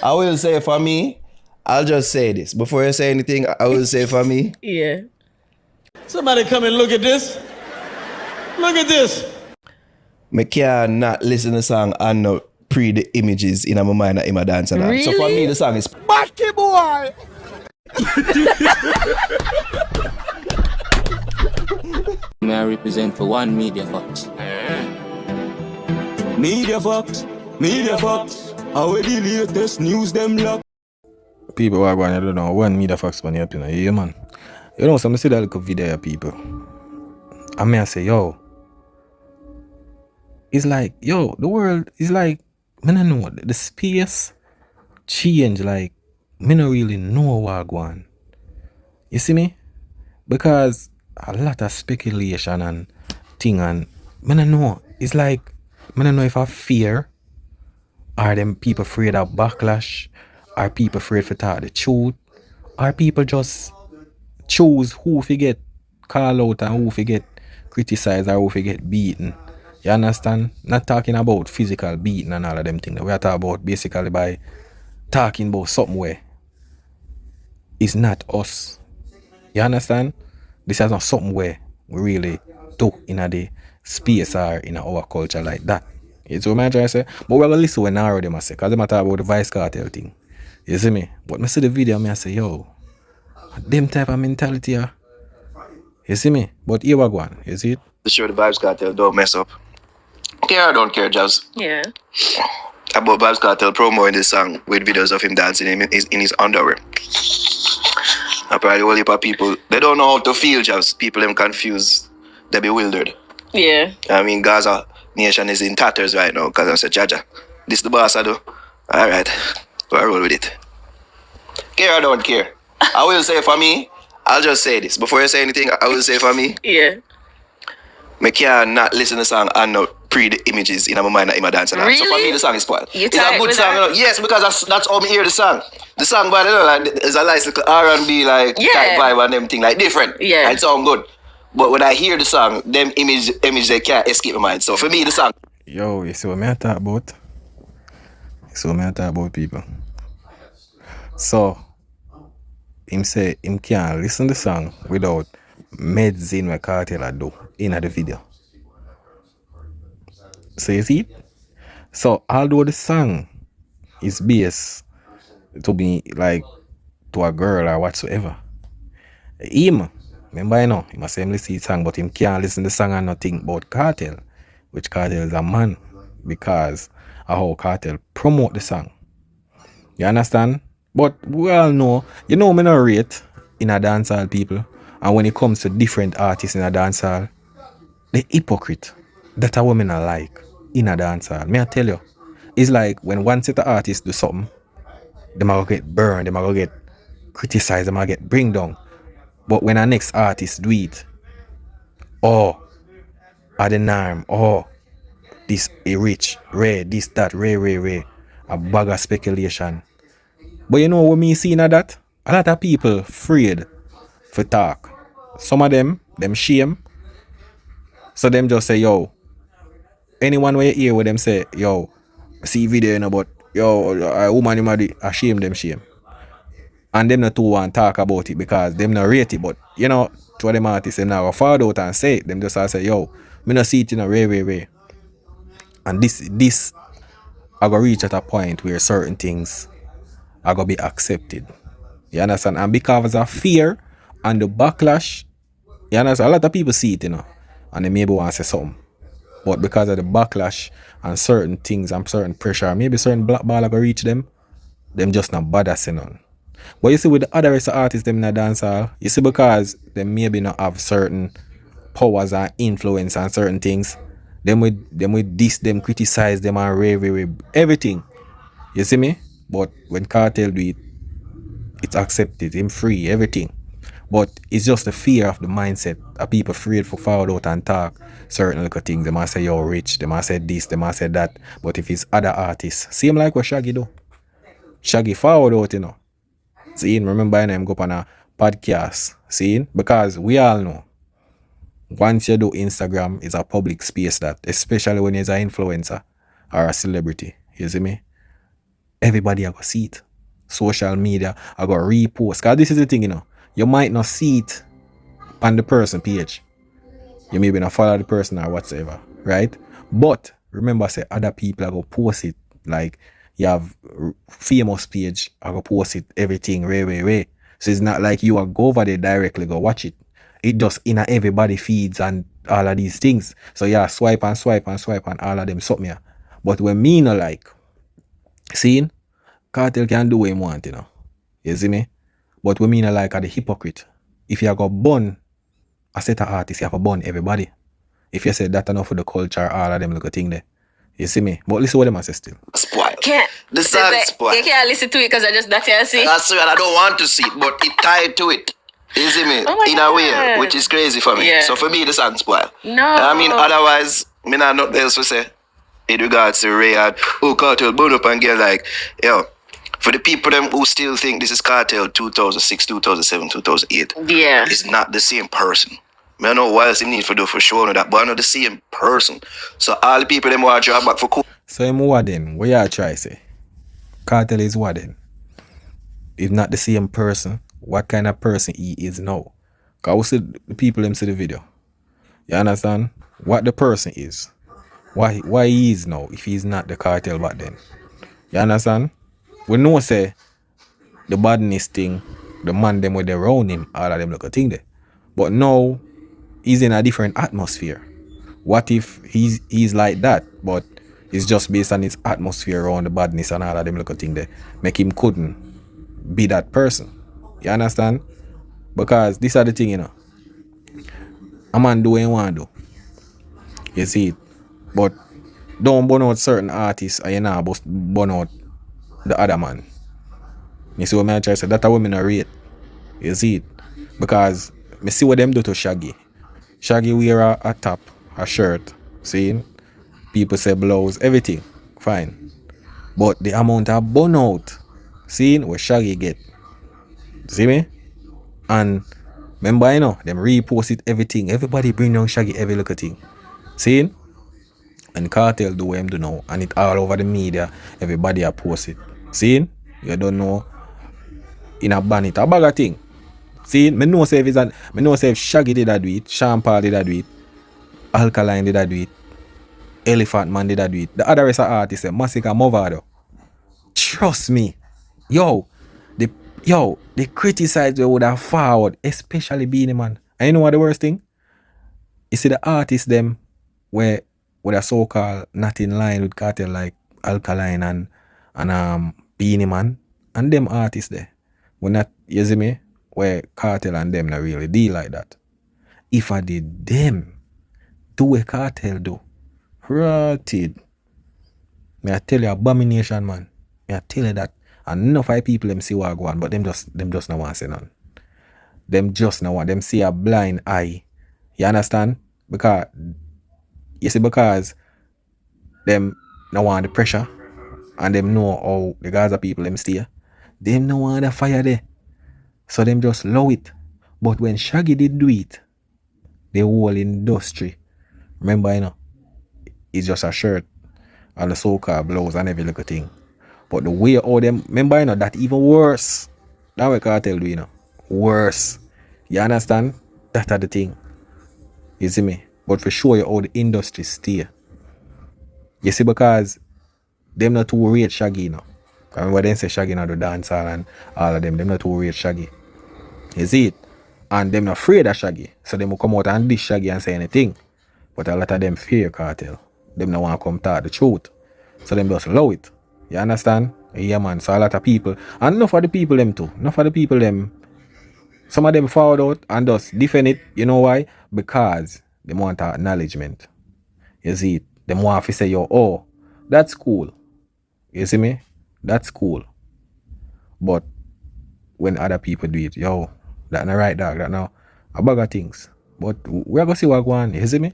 I will say for me, I'll just say this. Before you say anything, I will say for me. Yeah. Somebody come and look at this. Look at this. I can not listen to the song and not pre the images in my mind that I'm a dancer. Really? So for me, the song is Batty boy. May I represent for one Media Fox. Media Fox. How are the latest news them lock? People are going, I don't know, one Media Fox man, you know, yeah, man. You know, some see that little video, people. I may say, yo, it's like, yo, the world is like, I don't know, the space change, like, I don't really know what going on. You see me? Because a lot of speculation and thing, and I don't know, it's like, I don't know if I fear, are them people afraid of backlash, are people afraid to talk the truth, are people just choose who fi get call out and who fi get criticized or who fi get beaten. You understand? Not talking about physical beating and all of them things. We are talking about basically by talking about something where it's not us. You understand? This is not something where we really do in a the space or in our culture like that. It's what I'm trying to say. But we're going to listen when Naro them say, because they talk about the Vice Cartel thing. You see me? But I see the video and I say, yo, them type of mentality here. You see me? But here we go on. You see it? sure the Vibes Cartel don't mess up. Care or don't care, Jazz. Yeah. About Vibes Cartel promoting this song with videos of him dancing in his underwear. Apparently, all heap of people, they don't know how to feel, Jazz. People them confused. They bewildered. Yeah. I mean, Gaza nation is in tatters right now because I said, Jaja, this the boss I do. All right, we'll roll with it. Care or don't care. I will say for me, I'll just say this. Before you say anything, I will say for me, Yeah. I can not listen to the song and not pre the images in my mind that I'm a dancer. Really? So for me, the song is spoiled. You It's a tight good with song. that? Yes, because that's how I hear the song. The song, but you know, like, it's a nice little R&B like Yeah. type vibe and them thing, like different. Yeah. And it sound good. But when I hear the song, them image they can't escape my mind. So for me, the song. Yo, you see what I talk about? You see what I talk about, people? So, him say him can't listen to the song without meds in what Cartel I do in the video. So you see it? So although the song is based to be like to a girl or whatsoever, him, remember you know, he must say him listen to the song, but him can't listen to the song and not think about Cartel, which Cartel is a man because of how Cartel promote the song. You understand? But we all know, you know me not rate in a dancehall people, and when it comes to different artists in a dancehall, the hypocrite that a woman I like in a dancehall. May I tell you, it's like when one set of artists do something, they might get burned, they might get criticized, they might get bring down. But when a next artist do it, oh, at the norm, oh, this a rich, rare, this, that, rare, a bag of speculation. But you know what me seeing at that? A lot of people afraid for talk. Some of them shame. So them just say, yo, anyone where you hear what them say, yo, see video you know, but yo, a woman you shame them shame. And them not too want talk about it because them not rate it. But you know, to them artists them now go forward out and say it. Them just say, yo, me not see it in a way. And this I go reach at a point where certain things are gonna be accepted. You understand? And because of fear and the backlash, you understand? A lot of people see it, you know, and they maybe want to say something. But because of the backlash and certain things and certain pressure, maybe certain black ball are gonna reach them just not bother saying none. But you see with the other rest of artists them in the dancehall, you see because they maybe not have certain powers and influence and certain things, them with diss them, criticize them and rave everything. You see me? But when Cartel do it, it's accepted, him free, everything. But it's just the fear of the mindset of people afraid for forward out and talk certain little things. They might say you're rich, they might say this, they might say that. But if it's other artists, same like what Shaggy do. Shaggy forward out, you know. See, remember him go up on a podcast, see? Because we all know once you do Instagram, it's a public space that, especially when you're an influencer or a celebrity. You see me? everybody I go see it. Social media, I go repost. Cause this is the thing, you know. You might not see it on the person page. You maybe not follow the person or whatsoever, right? But remember, say other people are gonna post it. Like you have famous page, I go post it, everything, way. So it's not like you are go over there directly, go watch it. It just in everybody feeds and all of these things. So yeah, swipe and all of them something. Yeah. But when me no like, seeing Cartel can do what he want, you know. You see me? But when me no like are the hypocrite. If you go burn a set of artists, you have to burn everybody. If you say that enough for the culture, all of them little thing there. You see me? But listen what them say still. Spoil. Can't. The song spoil. You can't listen to it because I just that you see. That's why I don't want to see it, but it tied to it. You see me? Oh my In a way, God. which is crazy for me. Yeah. So for me, the song spoil. No. I mean, otherwise, me not nothing else to say. In regards to Rayard, who Cartel burn up and get like, yo, for the people them who still think this is Cartel 2006, 2007, 2008, Yeah. it's not the same person. I don't know what else you need to do for sure that, but I know the same person. So all the people them want to draw back for cool. So him what then? What y'all try say? Cartel is what then? If not the same person, what kind of person he is now? Cause we see the people them see the video. You understand? What the person is. Why he is now if he's not the Cartel back then. You understand? We know say the badness thing, the man them with they around him, all of them look a thing there. But now he's in a different atmosphere. What if he's like that, but it's just based on his atmosphere around the badness and all of them little thing there, make him couldn't be that person. You understand? Because this are the thing, you know. A man do what he want to do. You see it. But don't burn out certain artists and you know burn out the other man. You see what I try to say? That's a women are rate. You see it? Because me see what them do to Shaggy. Shaggy wear a top, a shirt, see? People say blouse, everything, fine. But the amount of burnout, see, what Shaggy get. See me? And remember, you know, them repost it, everything. Everybody bring down Shaggy every little thing. See? And Cartel do what him do now. And it all over the media. Everybody a post it. See? You don't know. In a ban it, a bag of thing. See? Me know say if Shaggy did that do it, Sean Paul did that do it, Alkaline did that do it, Elephant Man did that do it. The other rest of artists, Massacre Movado. Trust me. They criticize they would have forward, especially Beanie Man. And you know what the worst thing? You see the artists them where are so-called not in line with Cartel like Alkaline and Beanie Man. And them artists there. When not, you see me? Where Cartel and them not really deal like that. If I did them, do what Cartel do. Rotted. May I tell you, abomination, man. May I tell you that. And enough of people them see what go on, but them just not want to say none. Them just not want. Them see a blind eye. You understand? Because them not want the pressure, and them know how the Gaza people them stay. Them no want the fire there. So them just love it. But when Shaggy did do it, the whole industry, remember, you know, it's just a shirt and the so-called blouse and every little thing. But the way all them, remember, you know, that even worse. That's what Cartel do, you know. Worse. You understand? That's the thing. You see me? But for sure, how the industry stay. You see, because them not too rate Shaggy, you know. I remember them say Shaggy not do dancehall and all of them not too rate Shaggy. You see it? And them not afraid of Shaggy. So them will come out and dish Shaggy and say anything. But a lot of them fear Cartel. Them not want to come talk the truth. So them just love it. You understand? Yeah, man. So a lot of people, and enough of the people them too. Enough of the people them, some of them forward out and just defend it. You know why? Because they want acknowledgement. You see it? They want to say, yo, oh, that's cool. You see me? That's cool. But when other people do it, yo, that's not right, dog. That now a bag of things. But we're going to see what go on. You see me?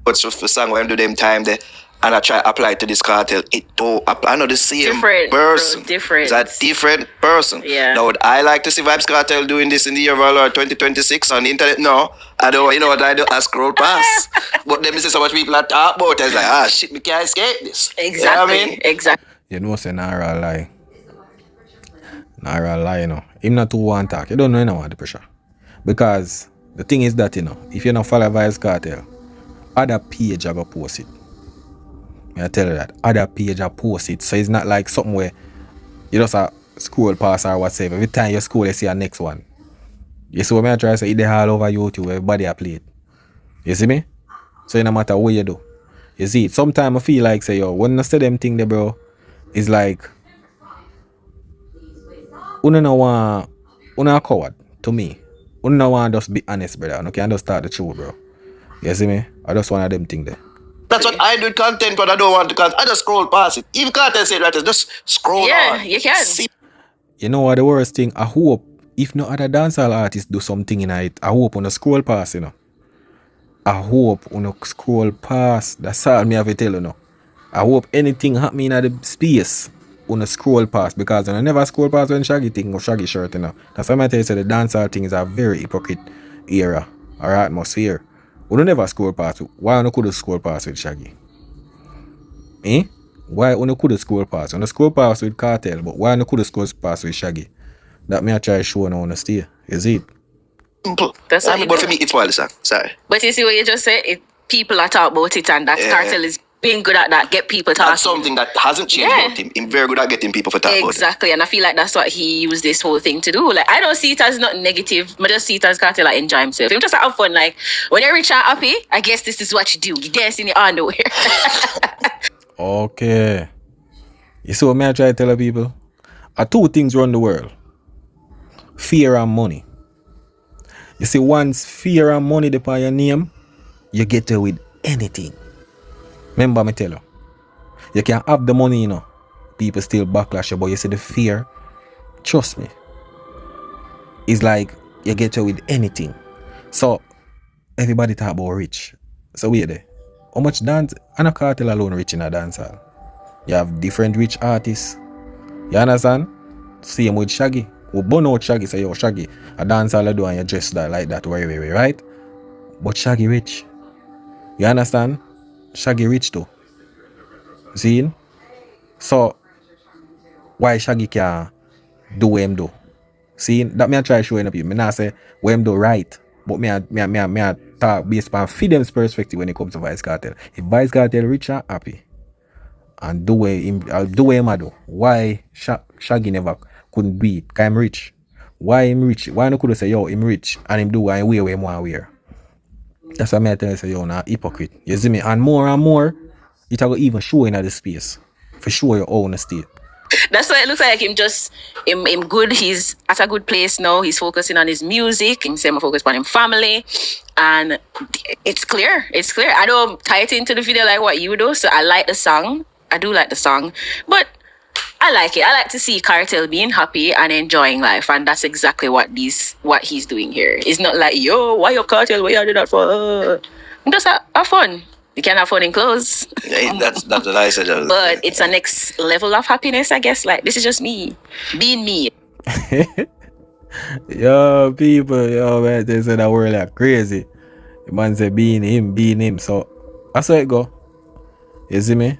But so for song when I do them time there, and I try to apply to this Cartel, it don't I know the same Different, person. bro, different. It's a different person. Yeah. Now would I like to see Vibes Cartel doing this in the year of our Lord 2026 on the internet? No. I don't, you know what I do? I scroll past. But then me see so much people are talk about it. It's like, shit, we can't escape this. Exactly. You know what I mean? Exactly. You know, say Naro lie. Or a lie, Him not too want talk. You don't know anyone the pressure. Because the thing is that, if you don't follow Vybz Kartel, other page are gonna post it. I tell you that. Other page are post it. So it's not like something where you just scroll past or whatever. Every time you scroll, you see a next one. You see what I try to say? It's all over YouTube, everybody a play it. You see me? So it no matter what you do. You see it. Sometimes I feel like say, yo, when I say them thing there, bro, it's like una no want una a coward to me. Una no want just be honest, brother. You can just start the truth, bro. You see me? I just one of them thing there. That's what I do with content when I don't want to content. I just scroll past it. If you can't say it right, just scroll on. you can. See. You know what the worst thing? I hope if no other dancehall artists do something in it, I hope on the scroll past, I hope on the scroll past. That's all me have to tell you. I hope anything happening in the space on the scroll past, because I never scroll past when Shaggy thing or Shaggy shirt, That's why I tell you, the dancehall thing is a very hypocrite era or atmosphere. We don't never scroll past. Why you could scroll past with Shaggy? Why you could scroll past? You scroll past with Cartel, but why you could scroll past with Shaggy? That me I try to show now on the stay. Is it? Simple. That's what But for me, it's wild, sir. Sorry. But you see what you just said? People are talking about it, and that Cartel is being good at that, get people talking. That's something that hasn't changed about him. He's very good at getting people to talk about it. Exactly, and I feel like that's what he used this whole thing to do. Like, I don't see it as not negative, but just see it as Cartel like enjoy himself. Him just have fun. Like, when you're rich and happy, I guess this is what you do. You dance in your underwear. Okay. You see what me I try to tell people? Two things run the world. Fear and money. You see, once fear and money upon your name, you get away with anything. Remember me tell you. You can have the money, People still backlash you, but you see the fear, trust me. It's like you get away with anything. So everybody talk about rich. So wait there. How much dance? And a Cartel alone rich in a dancehall. You have different rich artists. You understand? Same with Shaggy. Who burn out Shaggy, say, yo, Shaggy, a dancehall I do and you dress that like that, way, right? But Shaggy rich. You understand? Shaggy rich too. See? So, why Shaggy can do what him do? See? That me I try showing up you. Me not say what him do right. But me I talk based on freedom's perspective when it comes to Vybz Kartel. If Vybz Kartel rich and happy, and do what him do, why Shaggy never couldn't be it? Because I'm rich. Why him rich? Why no could say, yo, him rich and him do what him wear what him want wear? That's what I tell you, say, yo, nah, hypocrite. You see me? And more, it will even show in the space. For sure your own state. That's why it looks like him good. He's at a good place now. He's focusing on his music. He's focused on his family. And it's clear. I don't tie it into the video like what you do. So I like the song. I do like the song. But I like it. I like to see Cartel being happy and enjoying life. And that's exactly what he's doing here. It's not like, yo, why your Cartel? Why you do that for? Just have fun. You can have fun in clothes. Yeah, that's what I said. But it's a next level of happiness, I guess. Like, this is just me. Being me. Yo, people, man, they say that word like crazy. The man say being him. So, that's how it go. You see me?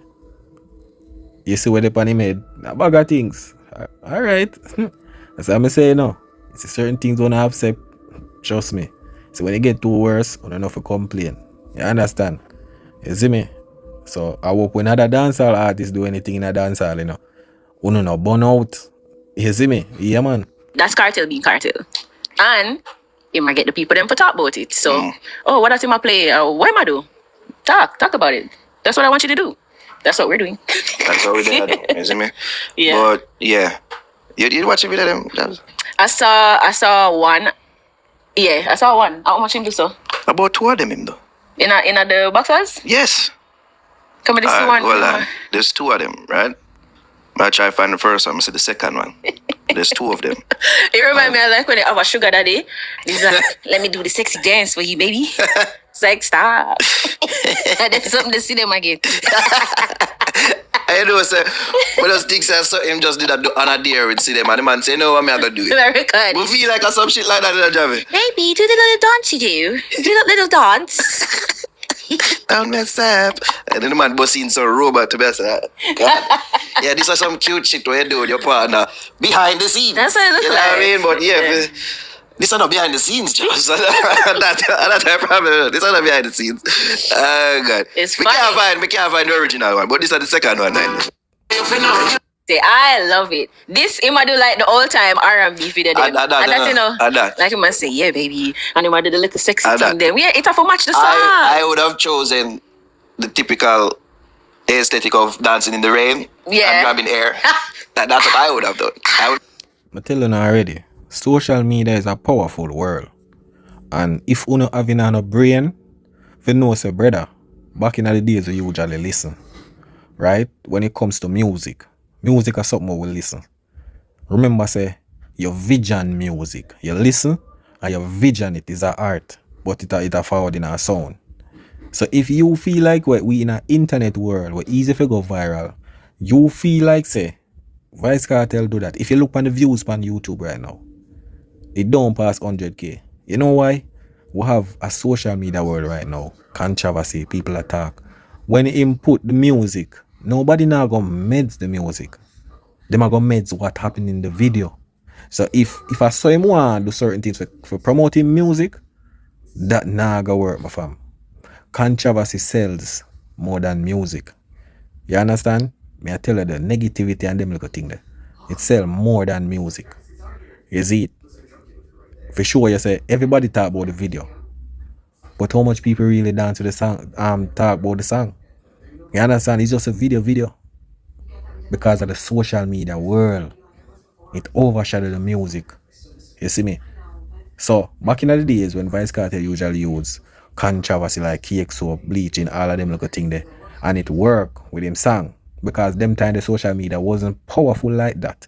You see what they pan him head? A bag of things. Alright. That's what I'm saying now. It's certain things when I have said, trust me. So when it get too worse, I don't know if I complain. You understand? You see me? So I hope when other dancehall artists do anything in a dancehall, we no burn out. You see me? Yeah, man. That's Cartel being Cartel. And you might get the people them to talk about it. So, what does him play? What am I do? Talk about it. That's what I want you to do. That's what we're doing. That's what we're doing. You see me? Yeah. But yeah. You did watch a video of them? I saw one. Yeah, I saw one. How much him do so? About two of them, him though. In the boxers? Yes. Come on, this one. Well, there's two of them, right? I try to find the first one, I see the second one. There's two of them. It reminds me of like when they have a sugar daddy. He's like, let me do the sexy dance for you, baby. It's like, stop. And then something to see them again. I know, sir. But those things I saw him just did that on a dare and see them, and the man say, no, what am I going to do it? We feel like some shit like that in a job. Baby, do the little dance you do. Do that little dance. Don't mess up. And then the man busting some robot to mess up. God. Yeah, this is some cute shit where you do with your partner behind the scenes. That's what it looks You know what I like. mean? But yeah. This are not behind the scenes, Josh. That's a problem. This are not behind the scenes. Oh God. It's we funny. can't find the original one, but this is the second one. Then. Say, I love it. This him a do like the old time R&B video them. And that, you know, and that. like him a say, yeah, baby, and him a do the little sexy And thing that. them. Yeah, it's a for match the song. I would have chosen the typical aesthetic of dancing in the rain Yeah. and grabbing air. That's what I would have done. I tell you now already, social media is a powerful world. And if you don't have a brain, you know, say, brother, back in the days we usually listen. Right? When it comes to music is something we will listen. Remember, say, your vision music. You listen, and your vision it is an art, but it a forward in a sound. So if you feel like we in an internet world, we're easy to go viral, you feel like, say, Vice Cartel do that. If you look on the views on YouTube right now, it don't pass 100K. You know why? We have a social media world right now. Controversy, people attack. When him put the music, nobody now gonna meds the music. Them are gonna meds what happened in the video. So if I saw him want do certain things for promoting music, that now gonna work, my fam. Controversy sells more than music. You understand? Me I tell you the negativity and them little thing there. It sells more than music. You see it? For sure, you say everybody talk about the video, but how much people really dance to the song? Talk about the song. You understand? It's just a video. Because of the social media world, it overshadowed the music. You see me? So back in the days when Vice Cartel usually use controversy like KXO, bleaching, all of them little thing there, and it work with him song because them time the social media wasn't powerful like that.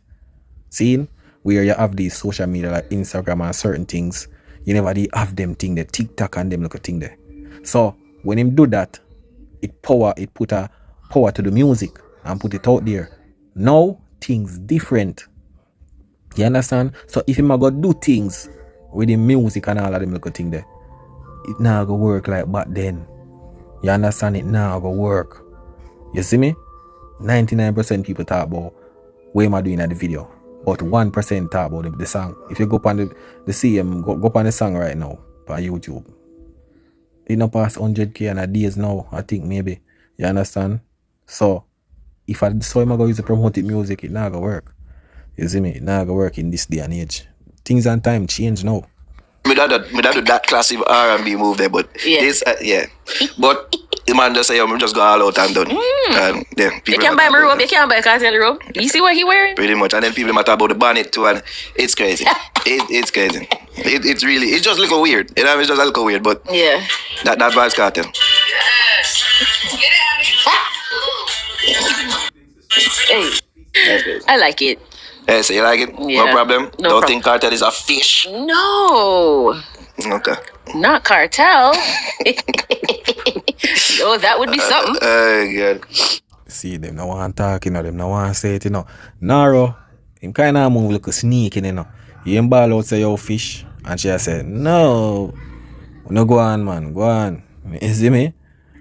See? Where you have these social media like Instagram and certain things, you never have them thing there, TikTok and them little thing there. So when him do that, it put a power to the music and put it out there. Now things different. You understand? So if him go do things with the music and all of them little thing there, it now go work like back then. You understand? It now go work. You see me? 99% people talk about what am I doing at the video, but 1% talk about the song. If you go up on the CM, go up on the song right now on YouTube, it not past 100K in a days now, I think maybe. You understand? So if I saw him go use to promote music, it not gonna work. You see me? It not gonna work in this day and age. Things and time change now. Me that do that classic R&B move there, but this but the man just say, I'm just go all out and done. And then You people can buy my robe, you can buy Cartel robe. You see what he wearing? pretty much, and then people matter about the bonnet too, and it's crazy. It's crazy. It's really, it's just a little weird. You know, it's just a little weird, but Yeah. that Vice Cartel. Hey, I like it. Hey, so you like it? Yeah. No problem? No Don't prob- think Cartel is a fish? No, Okay. not Cartel. Oh, that would be something. Good. See, them no want talk, you know, them no want say it, you know. Naro, him kind of move like a sneak, you know. He ain't ball out say, yo, fish. And she said, no, go on, man, go on. You see me?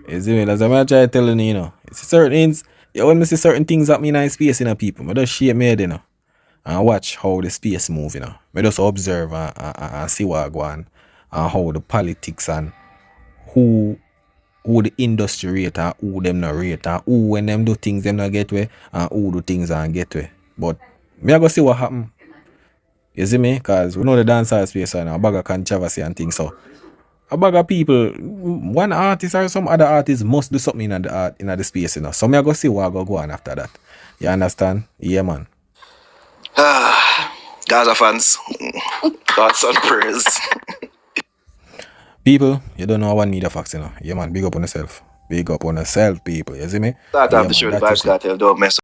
That's what I try telling you, you know. It's certain things, when I see certain things that mean in space, you know, people, I just shape my head, you know. And watch how the space move, you know. I just observe and see what go on. And how the politics and who the industry rate and who them not rate and who when them do things them not get way and who do things and get way. But me I go see what happen. You see me? Cause we know the dancehall space and a bag of controversy and things, so a bag of people, one artist or some other artist must do something in the art in the space, you know. So me I go see what go on after that. You understand? Yeah, man. Gaza fans, thoughts and prayers. People, you don't know what need a facts, you know. Yeah, man. Big up on yourself. Big up on yourself, people. You see me? Start Yeah, off the man, show, the that is Vice it. Cartel, don't mess